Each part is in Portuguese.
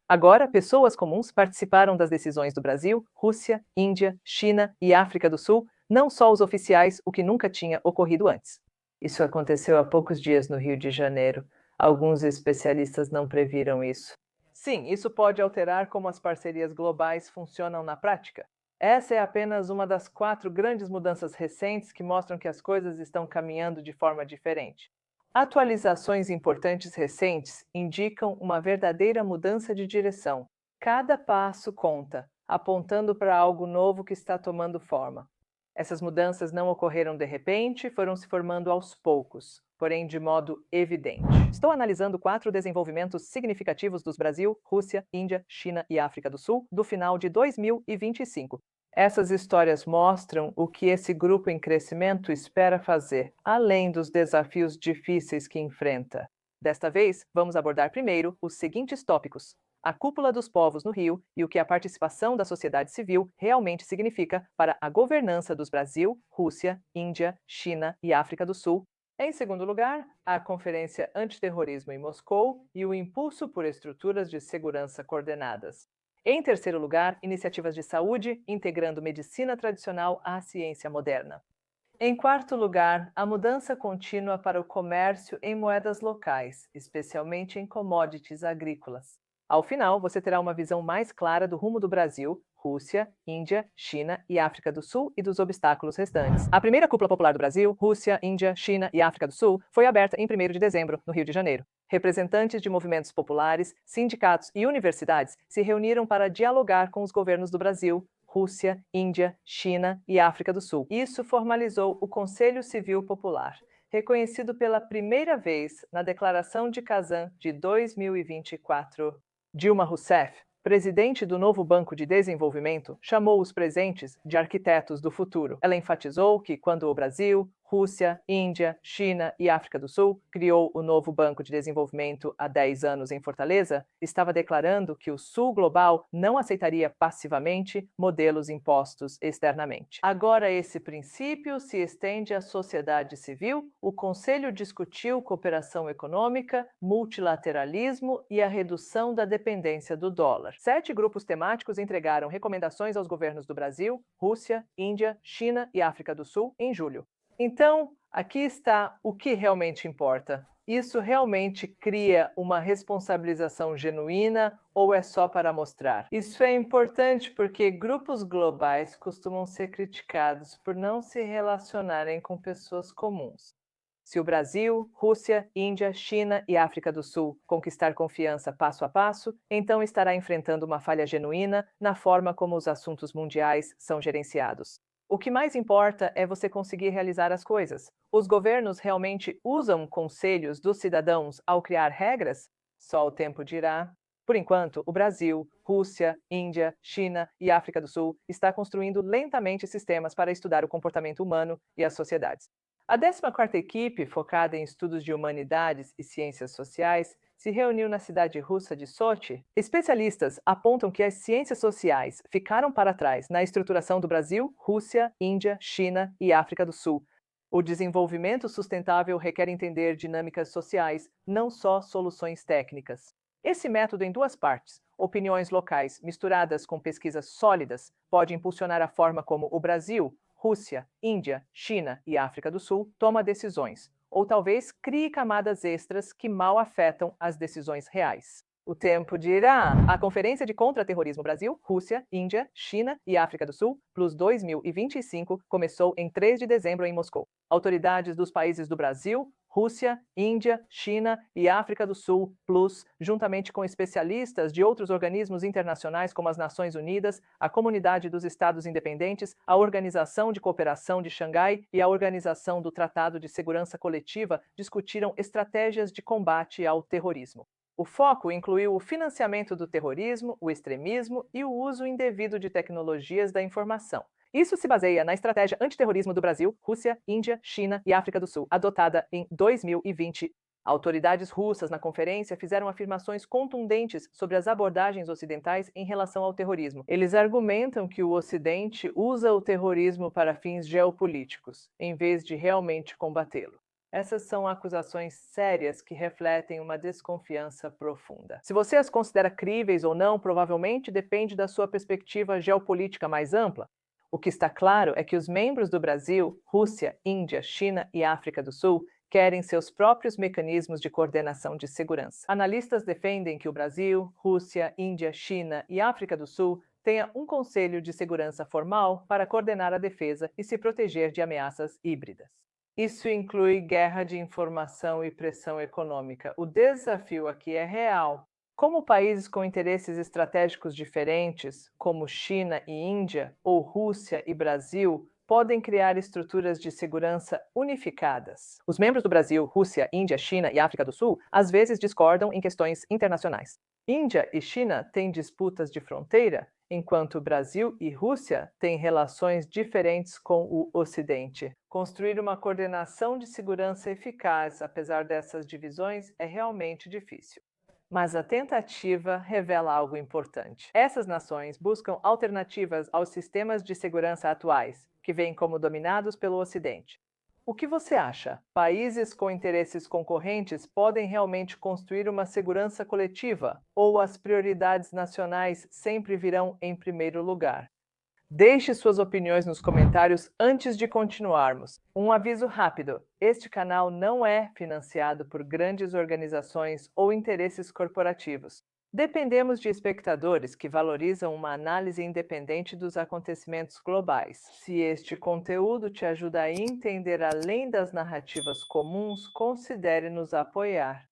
Agora, pessoas comuns participaram das decisões do Brasil, Rússia, Índia, China e África do Sul, não só os oficiais, o que nunca tinha ocorrido antes. Isso aconteceu há poucos dias no Rio de Janeiro. Alguns especialistas não previram isso. Sim, isso pode alterar como as parcerias globais funcionam na prática. Essa é apenas uma das 4 grandes mudanças recentes que mostram que as coisas estão caminhando de forma diferente. Atualizações importantes recentes indicam uma verdadeira mudança de direção. Cada passo conta, apontando para algo novo que está tomando forma. Essas mudanças não ocorreram de repente, foram se formando aos poucos, porém de modo evidente. Estou analisando 4 desenvolvimentos significativos dos Brasil, Rússia, Índia, China e África do Sul do final de 2025. Essas histórias mostram o que esse grupo em crescimento espera fazer, além dos desafios difíceis que enfrenta. Desta vez, vamos abordar primeiro os seguintes tópicos: a cúpula dos povos no Rio e o que a participação da sociedade civil realmente significa para a governança dos Brasil, Rússia, Índia, China e África do Sul. Em segundo lugar, a Conferência Antiterrorismo em Moscou e o impulso por estruturas de segurança coordenadas. Em terceiro lugar, iniciativas de saúde integrando medicina tradicional à ciência moderna. Em quarto lugar, a mudança contínua para o comércio em moedas locais, especialmente em commodities agrícolas. Ao final, você terá uma visão mais clara do rumo do Brasil, Rússia, Índia, China e África do Sul e dos obstáculos restantes. A primeira cúpula popular do Brasil, Rússia, Índia, China e África do Sul foi aberta em 1º de dezembro, no Rio de Janeiro. Representantes de movimentos populares, sindicatos e universidades se reuniram para dialogar com os governos do Brasil, Rússia, Índia, China e África do Sul. Isso formalizou o Conselho Civil Popular, reconhecido pela primeira vez na Declaração de Kazan de 2024. Dilma Rousseff, presidente do novo Banco de Desenvolvimento, chamou os presentes de arquitetos do futuro. Ela enfatizou que, quando o Brasil, Rússia, Índia, China e África do Sul criou o novo Banco de Desenvolvimento há 10 anos em Fortaleza, estava declarando que o Sul global não aceitaria passivamente modelos impostos externamente. Agora esse princípio se estende à sociedade civil. O Conselho discutiu cooperação econômica, multilateralismo e a redução da dependência do dólar. 7 grupos temáticos entregaram recomendações aos governos do Brasil, Rússia, Índia, China e África do Sul em julho. Então, aqui está o que realmente importa. Isso realmente cria uma responsabilização genuína ou é só para mostrar? Isso é importante porque grupos globais costumam ser criticados por não se relacionarem com pessoas comuns. Se o Brasil, Rússia, Índia, China e África do Sul conquistar confiança passo a passo, então estará enfrentando uma falha genuína na forma como os assuntos mundiais são gerenciados. O que mais importa é você conseguir realizar as coisas. Os governos realmente usam conselhos dos cidadãos ao criar regras? Só o tempo dirá. Por enquanto, o Brasil, Rússia, Índia, China e África do Sul está construindo lentamente sistemas para estudar o comportamento humano e as sociedades. A 14ª equipe, focada em estudos de humanidades e ciências sociais, se reuniu na cidade russa de Sochi. Especialistas apontam que as ciências sociais ficaram para trás na estruturação do Brasil, Rússia, Índia, China e África do Sul. O desenvolvimento sustentável requer entender dinâmicas sociais, não só soluções técnicas. Esse método em 2 partes, opiniões locais misturadas com pesquisas sólidas, pode impulsionar a forma como o Brasil, Rússia, Índia, China e África do Sul toma decisões, ou talvez crie camadas extras que mal afetam as decisões reais. O tempo dirá. A Conferência de Contra-Terrorismo Brasil, Rússia, Índia, China e África do Sul, Plus 2025, começou em 3 de dezembro em Moscou. Autoridades dos países do Brasil, Rússia, Índia, China e África do Sul, Plus, juntamente com especialistas de outros organismos internacionais como as Nações Unidas, a Comunidade dos Estados Independentes, a Organização de Cooperação de Xangai e a Organização do Tratado de Segurança Coletiva, discutiram estratégias de combate ao terrorismo. O foco incluiu o financiamento do terrorismo, o extremismo e o uso indevido de tecnologias da informação. Isso se baseia na estratégia antiterrorismo do Brasil, Rússia, Índia, China e África do Sul, adotada em 2020. Autoridades russas na conferência fizeram afirmações contundentes sobre as abordagens ocidentais em relação ao terrorismo. Eles argumentam que o Ocidente usa o terrorismo para fins geopolíticos, em vez de realmente combatê-lo. Essas são acusações sérias que refletem uma desconfiança profunda. Se você as considera críveis ou não, provavelmente depende da sua perspectiva geopolítica mais ampla. O que está claro é que os membros do Brasil, Rússia, Índia, China e África do Sul querem seus próprios mecanismos de coordenação de segurança. Analistas defendem que o Brasil, Rússia, Índia, China e África do Sul tenha um conselho de segurança formal para coordenar a defesa e se proteger de ameaças híbridas. Isso inclui guerra de informação e pressão econômica. O desafio aqui é real. Como países com interesses estratégicos diferentes, como China e Índia, ou Rússia e Brasil, podem criar estruturas de segurança unificadas. Os membros do Brasil, Rússia, Índia, China e África do Sul às vezes discordam em questões internacionais. Índia e China têm disputas de fronteira, enquanto Brasil e Rússia têm relações diferentes com o Ocidente. Construir uma coordenação de segurança eficaz, apesar dessas divisões, é realmente difícil. Mas a tentativa revela algo importante. Essas nações buscam alternativas aos sistemas de segurança atuais, que vêm como dominados pelo Ocidente. O que você acha? Países com interesses concorrentes podem realmente construir uma segurança coletiva? Ou as prioridades nacionais sempre virão em primeiro lugar? Deixe suas opiniões nos comentários antes de continuarmos. Um aviso rápido: este canal não é financiado por grandes organizações ou interesses corporativos. Dependemos de espectadores que valorizam uma análise independente dos acontecimentos globais. Se este conteúdo te ajuda a entender além das narrativas comuns, considere nos apoiar.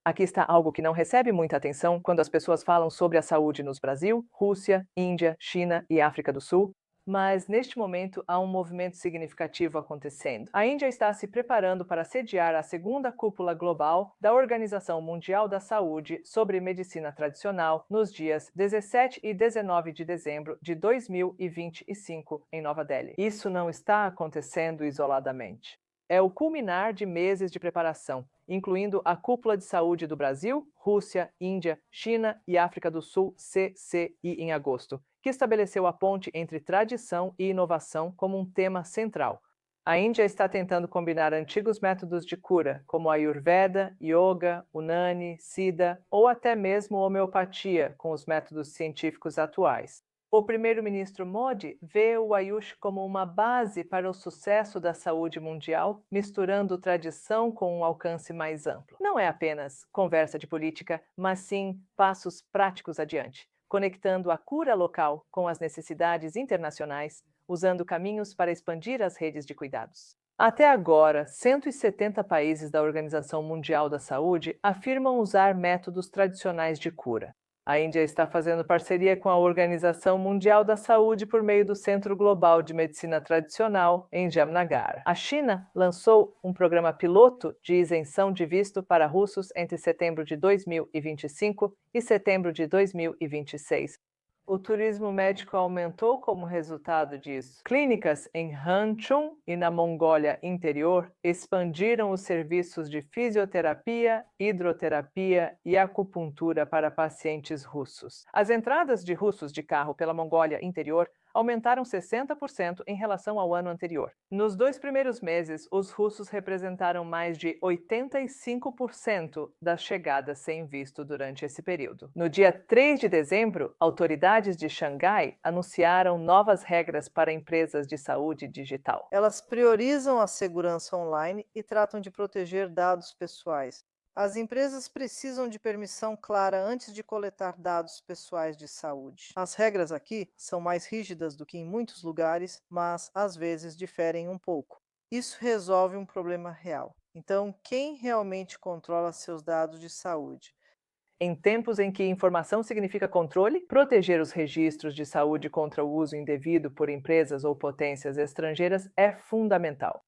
Aqui está algo que não recebe muita atenção quando as pessoas falam sobre a saúde nos Brasil, Rússia, Índia, China e África do Sul, mas neste momento há um movimento significativo acontecendo. A Índia está se preparando para sediar a segunda cúpula global da Organização Mundial da Saúde sobre Medicina Tradicional nos dias 17 e 19 de dezembro de 2025 em Nova Delhi. Isso não está acontecendo isoladamente. É o culminar de meses de preparação, incluindo a Cúpula de Saúde do Brasil, Rússia, Índia, China e África do Sul, CCI, em agosto, que estabeleceu a ponte entre tradição e inovação como um tema central. A Índia está tentando combinar antigos métodos de cura, como a Ayurveda, Yoga, Unani, Siddha ou até mesmo homeopatia, com os métodos científicos atuais. O primeiro-ministro Modi vê o Ayush como uma base para o sucesso da saúde mundial, misturando tradição com um alcance mais amplo. Não é apenas conversa de política, mas sim passos práticos adiante, conectando a cura local com as necessidades internacionais, usando caminhos para expandir as redes de cuidados. Até agora, 170 países da Organização Mundial da Saúde afirmam usar métodos tradicionais de cura. A Índia está fazendo parceria com a Organização Mundial da Saúde por meio do Centro Global de Medicina Tradicional em Jamnagar. A China lançou um programa piloto de isenção de visto para russos entre setembro de 2025 e setembro de 2026. O turismo médico aumentou como resultado disso. Clínicas em Hanchun e na Mongólia Interior expandiram os serviços de fisioterapia, hidroterapia e acupuntura para pacientes russos. As entradas de russos de carro pela Mongólia Interior aumentaram 60% em relação ao ano anterior. Nos 2 primeiros meses, os russos representaram mais de 85% das chegadas sem visto durante esse período. No dia 3 de dezembro, autoridades de Xangai anunciaram novas regras para empresas de saúde digital. Elas priorizam a segurança online e tratam de proteger dados pessoais. As empresas precisam de permissão clara antes de coletar dados pessoais de saúde. As regras aqui são mais rígidas do que em muitos lugares, mas às vezes diferem um pouco. Isso resolve um problema real. Então, quem realmente controla seus dados de saúde? Em tempos em que informação significa controle, proteger os registros de saúde contra o uso indevido por empresas ou potências estrangeiras é fundamental.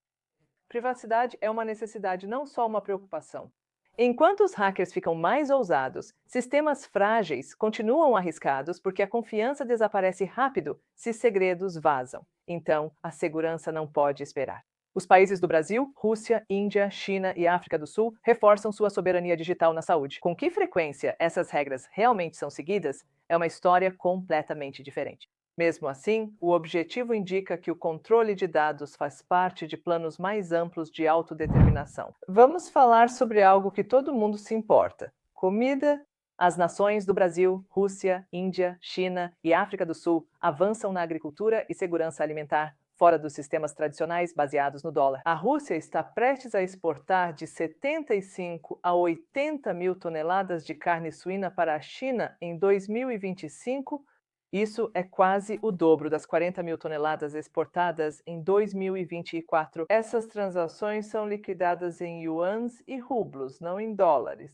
Privacidade é uma necessidade, não só uma preocupação. Enquanto os hackers ficam mais ousados, sistemas frágeis continuam arriscados porque a confiança desaparece rápido se segredos vazam. Então, a segurança não pode esperar. Os países do Brasil, Rússia, Índia, China e África do Sul reforçam sua soberania digital na saúde. Com que frequência essas regras realmente são seguidas é uma história completamente diferente. Mesmo assim, o objetivo indica que o controle de dados faz parte de planos mais amplos de autodeterminação. Vamos falar sobre algo que todo mundo se importa: comida. As nações do Brasil, Rússia, Índia, China e África do Sul avançam na agricultura e segurança alimentar, fora dos sistemas tradicionais baseados no dólar. A Rússia está prestes a exportar de 75 a 80 mil toneladas de carne suína para a China em 2025. Isso é quase o dobro das 40 mil toneladas exportadas em 2024. Essas transações são liquidadas em yuans e rublos, não em dólares.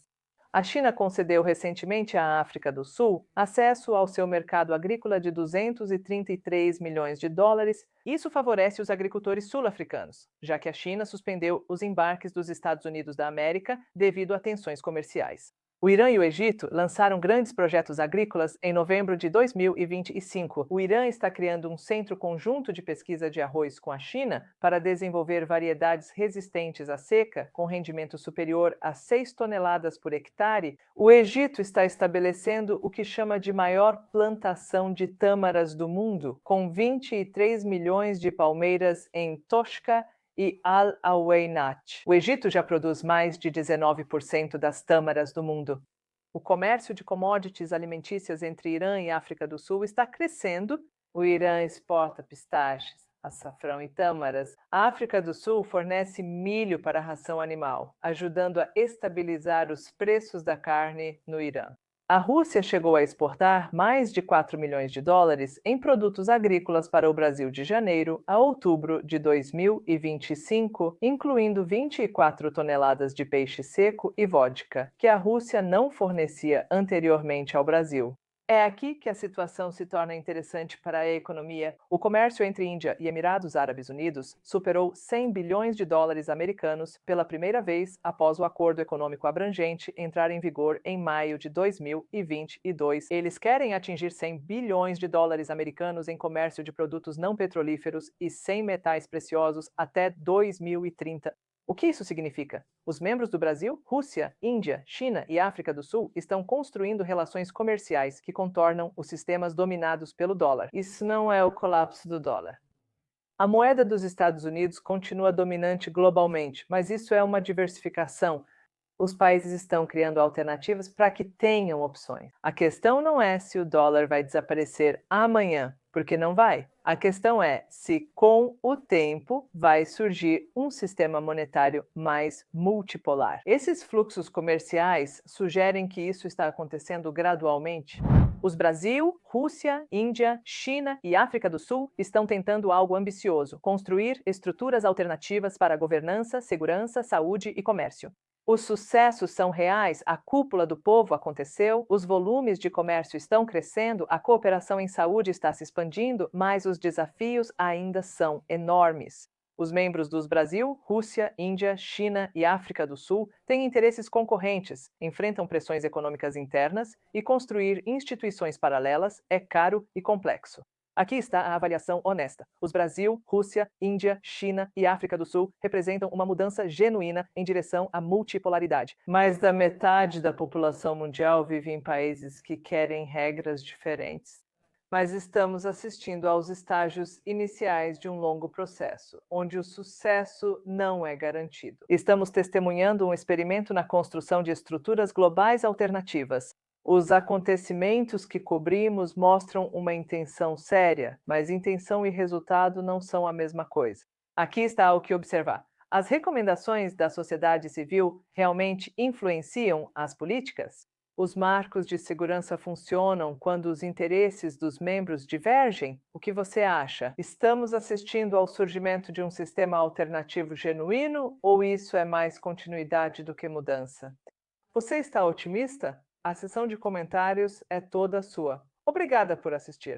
A China concedeu recentemente à África do Sul acesso ao seu mercado agrícola de 233 milhões de dólares. Isso favorece os agricultores sul-africanos, já que a China suspendeu os embarques dos Estados Unidos da América devido a tensões comerciais. O Irã e o Egito lançaram grandes projetos agrícolas em novembro de 2025. O Irã está criando um centro conjunto de pesquisa de arroz com a China para desenvolver variedades resistentes à seca, com rendimento superior a 6 toneladas por hectare. O Egito está estabelecendo o que chama de maior plantação de tâmaras do mundo, com 23 milhões de palmeiras em Toshka e Al-Awaynat. O Egito já produz mais de 19% das tâmaras do mundo. O comércio de commodities alimentícias entre Irã e África do Sul está crescendo. O Irã exporta pistaches, açafrão e tâmaras. A África do Sul fornece milho para a ração animal, ajudando a estabilizar os preços da carne no Irã. A Rússia chegou a exportar mais de 4 milhões de dólares em produtos agrícolas para o Brasil de janeiro a outubro de 2025, incluindo 24 toneladas de peixe seco e vodka, que a Rússia não fornecia anteriormente ao Brasil. É aqui que a situação se torna interessante para a economia. O comércio entre Índia e Emirados Árabes Unidos superou 100 bilhões de dólares americanos pela primeira vez após o acordo econômico abrangente entrar em vigor em maio de 2022. Eles querem atingir 100 bilhões de dólares americanos em comércio de produtos não petrolíferos e sem metais preciosos até 2030. O que isso significa? Os membros do Brasil, Rússia, Índia, China e África do Sul estão construindo relações comerciais que contornam os sistemas dominados pelo dólar. Isso não é o colapso do dólar. A moeda dos Estados Unidos continua dominante globalmente, mas isso é uma diversificação. Os países estão criando alternativas para que tenham opções. A questão não é se o dólar vai desaparecer amanhã, porque não vai. A questão é se, com o tempo, vai surgir um sistema monetário mais multipolar. Esses fluxos comerciais sugerem que isso está acontecendo gradualmente. Os Brasil, Rússia, Índia, China e África do Sul estão tentando algo ambicioso: construir estruturas alternativas para governança, segurança, saúde e comércio. Os sucessos são reais, a cúpula do povo aconteceu, os volumes de comércio estão crescendo, a cooperação em saúde está se expandindo, mas os desafios ainda são enormes. Os membros dos Brasil, Rússia, Índia, China e África do Sul têm interesses concorrentes, enfrentam pressões econômicas internas e construir instituições paralelas é caro e complexo. Aqui está a avaliação honesta. Os Brasil, Rússia, Índia, China e África do Sul representam uma mudança genuína em direção à multipolaridade. Mais da metade da população mundial vive em países que querem regras diferentes. Mas estamos assistindo aos estágios iniciais de um longo processo, onde o sucesso não é garantido. Estamos testemunhando um experimento na construção de estruturas globais alternativas. Os acontecimentos que cobrimos mostram uma intenção séria, mas intenção e resultado não são a mesma coisa. Aqui está o que observar. As recomendações da sociedade civil realmente influenciam as políticas? Os marcos de segurança funcionam quando os interesses dos membros divergem? O que você acha? Estamos assistindo ao surgimento de um sistema alternativo genuíno ou isso é mais continuidade do que mudança? Você está otimista? A seção de comentários é toda sua. Obrigada por assistir.